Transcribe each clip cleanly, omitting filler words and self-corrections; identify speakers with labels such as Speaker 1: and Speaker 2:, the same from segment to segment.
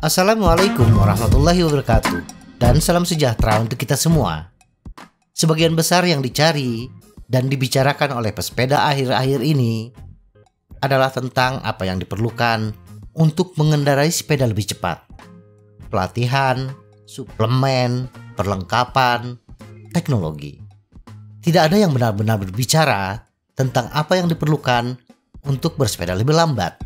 Speaker 1: Assalamualaikum warahmatullahi wabarakatuh, dan salam sejahtera untuk kita semua. Sebagian besar yang dicari dan dibicarakan oleh pesepeda akhir-akhir ini adalah tentang apa yang diperlukan untuk mengendarai sepeda lebih cepat. Pelatihan, suplemen, perlengkapan, teknologi. Tidak ada yang benar-benar berbicara tentang apa yang diperlukan untuk bersepeda lebih lambat.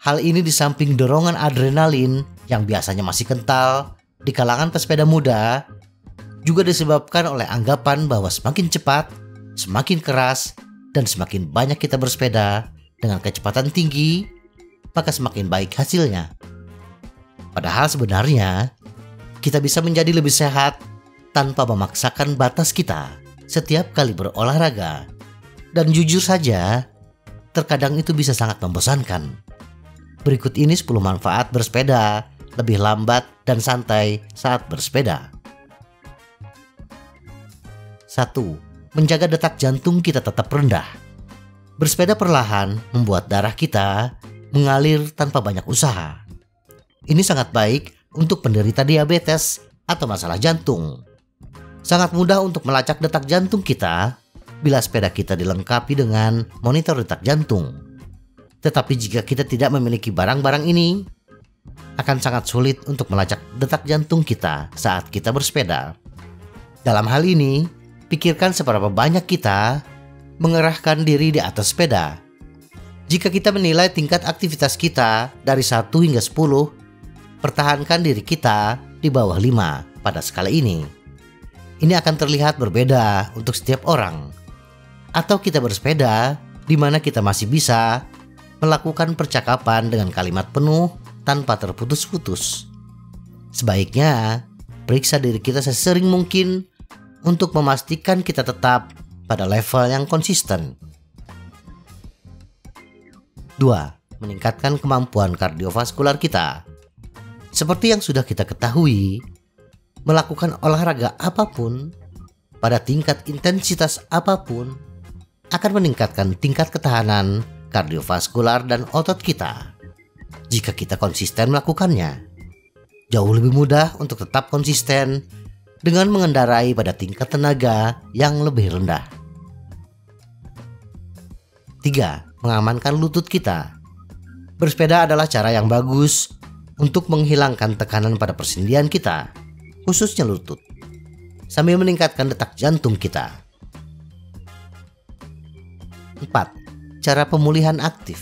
Speaker 1: Hal ini di samping dorongan adrenalin yang biasanya masih kental di kalangan pesepeda muda, juga disebabkan oleh anggapan bahwa semakin cepat, semakin keras, dan semakin banyak kita bersepeda dengan kecepatan tinggi, maka semakin baik hasilnya. Padahal sebenarnya, kita bisa menjadi lebih sehat tanpa memaksakan batas kita setiap kali berolahraga. Dan jujur saja, terkadang itu bisa sangat membosankan. Berikut ini 10 manfaat bersepeda lebih lambat dan santai saat bersepeda. 1. Menjaga detak jantung kita tetap rendah. Bersepeda perlahan membuat darah kita mengalir tanpa banyak usaha. Ini sangat baik untuk penderita diabetes atau masalah jantung. Sangat mudah untuk melacak detak jantung kita bila sepeda kita dilengkapi dengan monitor detak jantung. Tetapi jika kita tidak memiliki barang-barang ini, akan sangat sulit untuk melacak detak jantung kita saat kita bersepeda. Dalam hal ini, pikirkan seberapa banyak kita mengerahkan diri di atas sepeda. Jika kita menilai tingkat aktivitas kita dari 1 hingga 10, pertahankan diri kita di bawah 5 pada skala ini. Ini akan terlihat berbeda untuk setiap orang. Atau kita bersepeda di mana kita masih bisa melakukan percakapan dengan kalimat penuh tanpa terputus-putus. Sebaiknya periksa diri kita sesering mungkin untuk memastikan kita tetap pada level yang konsisten. 2. Meningkatkan kemampuan kardiovaskular kita. Seperti yang sudah kita ketahui, melakukan olahraga apapun pada tingkat intensitas apapun akan meningkatkan tingkat ketahanan kardiovaskular dan otot kita. Jika kita konsisten melakukannya, jauh lebih mudah untuk tetap konsisten dengan mengendarai pada tingkat tenaga yang lebih rendah. 3. Mengamankan lutut kita. Bersepeda adalah cara yang bagus untuk menghilangkan tekanan pada persendian kita, khususnya lutut, sambil meningkatkan detak jantung kita. 4. Cara pemulihan aktif.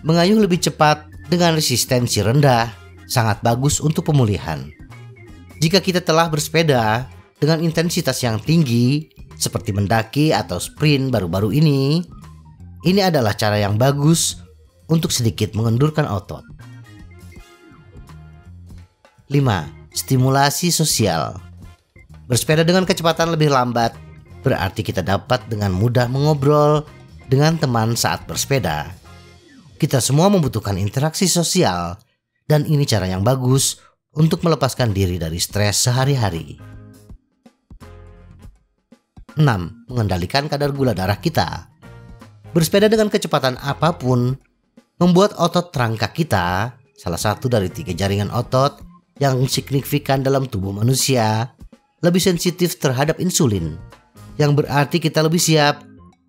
Speaker 1: Mengayuh lebih cepat dengan resistensi rendah sangat bagus untuk pemulihan. Jika kita telah bersepeda dengan intensitas yang tinggi seperti mendaki atau sprint baru-baru ini adalah cara yang bagus untuk sedikit mengendurkan otot. 5. Stimulasi sosial. Bersepeda dengan kecepatan lebih lambat berarti kita dapat dengan mudah mengobrol dengan teman saat bersepeda. Kita semua membutuhkan interaksi sosial, dan ini cara yang bagus untuk melepaskan diri dari stres sehari-hari. 6. Mengendalikan kadar gula darah kita. Bersepeda dengan kecepatan apapun membuat otot rangka kita, salah satu dari 3 jaringan otot yang signifikan dalam tubuh manusia, lebih sensitif terhadap insulin, yang berarti kita lebih siap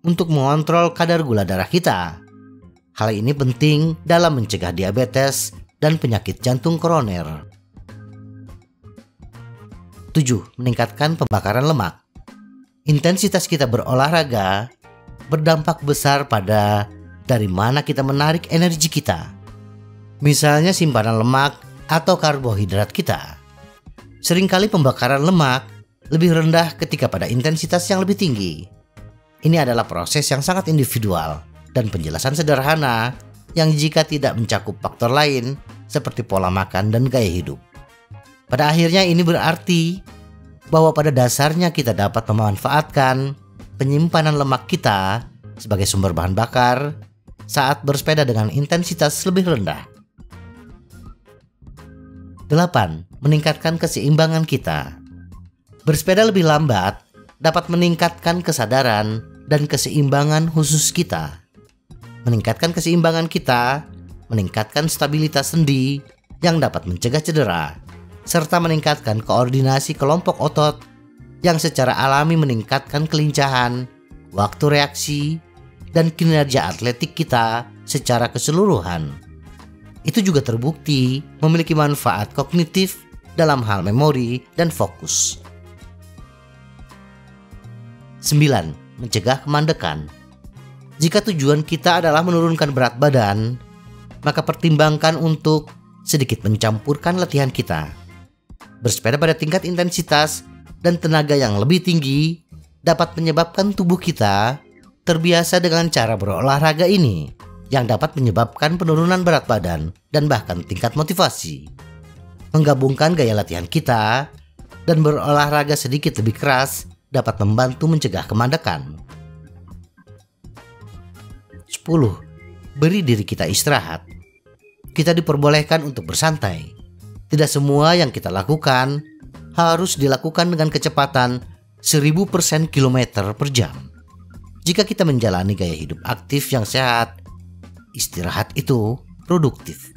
Speaker 1: untuk mengontrol kadar gula darah kita. Hal ini penting dalam mencegah diabetes dan penyakit jantung koroner. 7. Meningkatkan pembakaran lemak. Intensitas kita berolahraga berdampak besar pada dari mana kita menarik energi kita. Misalnya simpanan lemak atau karbohidrat kita. Seringkali pembakaran lemak lebih rendah ketika pada intensitas yang lebih tinggi. Ini adalah proses yang sangat individual dan penjelasan sederhana yang jika tidak mencakup faktor lain seperti pola makan dan gaya hidup. Pada akhirnya ini berarti bahwa pada dasarnya kita dapat memanfaatkan penyimpanan lemak kita sebagai sumber bahan bakar saat bersepeda dengan intensitas lebih rendah. 8. Meningkatkan keseimbangan kita. Bersepeda lebih lambat dapat meningkatkan kesadaran dan keseimbangan khusus kita. Meningkatkan keseimbangan kita, meningkatkan stabilitas sendi yang dapat mencegah cedera, serta meningkatkan koordinasi kelompok otot yang secara alami meningkatkan kelincahan, waktu reaksi, dan kinerja atletik kita secara keseluruhan. Itu juga terbukti memiliki manfaat kognitif dalam hal memori dan fokus. 9. Mencegah kemandekan. Jika tujuan kita adalah menurunkan berat badan, maka pertimbangkan untuk sedikit mencampurkan latihan kita. Bersepeda pada tingkat intensitas dan tenaga yang lebih tinggi dapat menyebabkan tubuh kita terbiasa dengan cara berolahraga ini, yang dapat menyebabkan penurunan berat badan dan bahkan tingkat motivasi. Menggabungkan gaya latihan kita dan berolahraga sedikit lebih keras dapat membantu mencegah kemandekan. 10. Beri diri kita istirahat. Kita diperbolehkan untuk bersantai. Tidak semua yang kita lakukan harus dilakukan dengan kecepatan 1000% km per jam. Jika kita menjalani gaya hidup aktif yang sehat, istirahat itu produktif.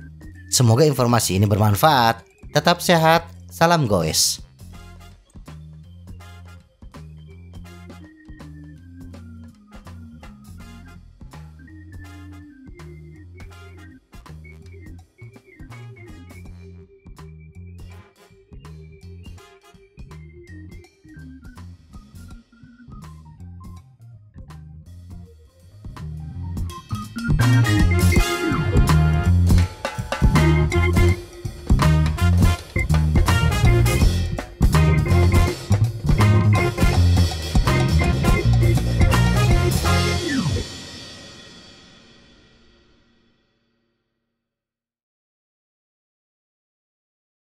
Speaker 1: Semoga informasi ini bermanfaat. Tetap sehat. Salam goes.